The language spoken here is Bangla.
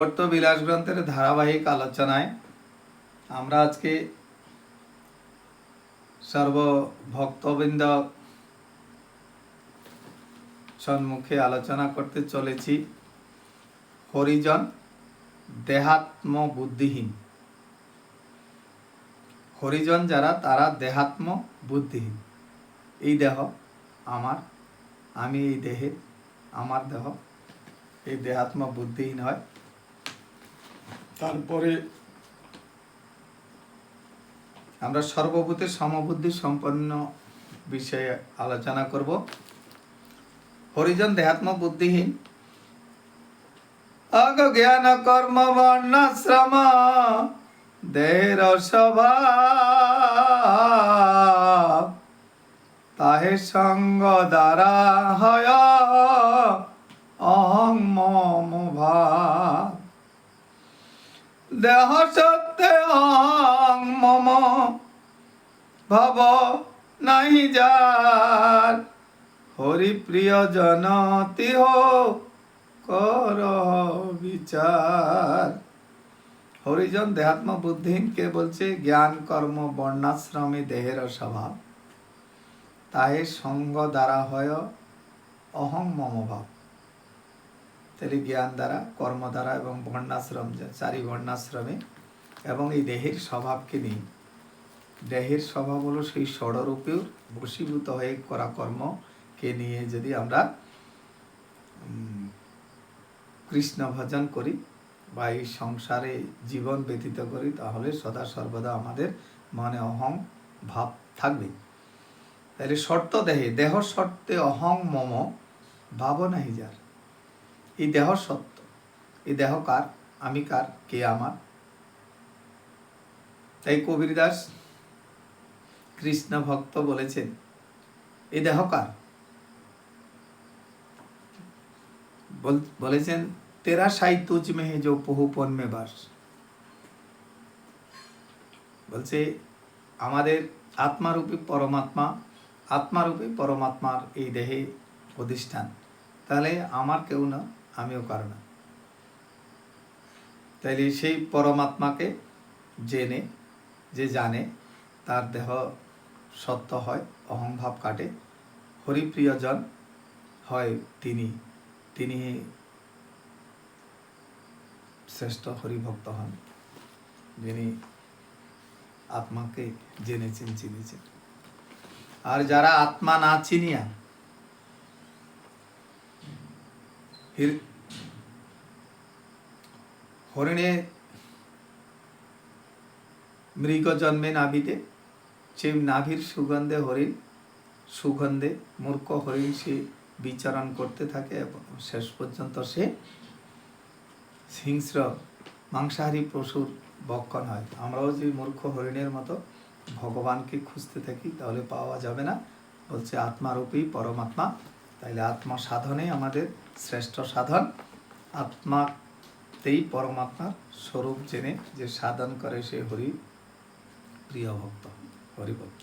বিলাস গ্রন্থের ধারাবাহিক আলোচনায় আমরা আজকে সর্বভক্তবৃন্দ সম্মুখে আলোচনা করতে চলেছি হরিজন দেহাত্ম বুদ্ধিহীন। হরিজন যারা, তারা দেহাত্ম বুদ্ধিহীন। এই দেহ আমার, আমি এই দেহে, আমার দেহ, এই দেহাত্ম বুদ্ধিহীন হয়। তারপরে আমরা সর্বভূতের সমবুদ্ধি সম্পন্ন বিষয়ে আলোচনা করব। হরিজন দেহাত্ম বুদ্ধিহীন, অজ্ঞান কর্ম বর্ণাশ্রম দেহের স্বভাব, তাহে সঙ্গ দ্বারা হয় অহং মম ভাব। দেহ সত্ত্বে অহং মম ভাব নাহি যার, হরি প্রিয় জন তিহ কর বিচার। হরিজন দেহাত্ম বুদ্ধিহীনকে বলছে জ্ঞান কর্ম বর্ণাশ্রমে দেহের স্বভাব, তাহে সঙ্গ দ্বারা হয় অহং মম ভাব। তাহলে জ্ঞান দ্বারা, কর্ম দ্বারা এবং বর্ণাশ্রম, চারি বর্ণাশ্রমে এবং এই দেহের স্বভাবকে নিয়ে, দেহের স্বভাব হলো সেই ষড়রূপেও বশীভূত হয়ে করা কর্মকে নিয়ে যদি আমরা কৃষ্ণ ভজন করি বা এই সংসারে জীবন ব্যতীত করি, তাহলে সদা সর্বদা আমাদের মনে অহং ভাব থাকবে। তাহলে শর্ত দেহে, দেহ শর্তে অহং মম ভাব নাহি যার। এই দেহ সত্য, এই দেহ কার, আমি কার, কে আমার। তাই কবির দাস কৃষ্ণ ভক্ত বলেছেন এই দেহ কার, বলেছেন তেরা সাই তুজ মে হে जो বহুপন মে বাস। বলছে আমাদের আত্মারূপী পরমাত্মা, আত্মারূপী পরমাত্মার এই দেহে অধিষ্ঠান। তাহলে আমার কেউ না, আমিও কার না। তাইলে সেই পরমাত্মাকে জেনে, যে জানে, তার দেহ সত্য হয়, অহংভাব কাটে, হরিপ্রিয়জন হয় তিনি, তিনি শ্রেষ্ঠ হরিভক্ত হন, যিনি আত্মাকে জেনেছেন, চিনেছেন। আর যারা আত্মা না চিনিয়া হরিণে মৃগ জন্মে নাভিতে, সেই নাভির সুগন্ধে হরিণ, সুগন্ধে মূর্খ হরিণ সে বিচরণ করতে থাকে এবং শেষ পর্যন্ত সে হিংস্র মাংসাহারী পশুর ভক্ষণ হয়। আমরাও যে মূর্খ হরিণের মতো ভগবানকে খুঁজতে থাকি, তাহলে পাওয়া যাবে না। বলছে আত্মারূপী পরমাত্মা। তাইলে আত্মা সাধনে আমাদের শ্রেষ্ঠ সাধন। আত্মাতেই পরমাত্মার স্বরূপ জেনে যে সাধন করে সে হরি প্রিয় ভক্ত, হরিভক্ত।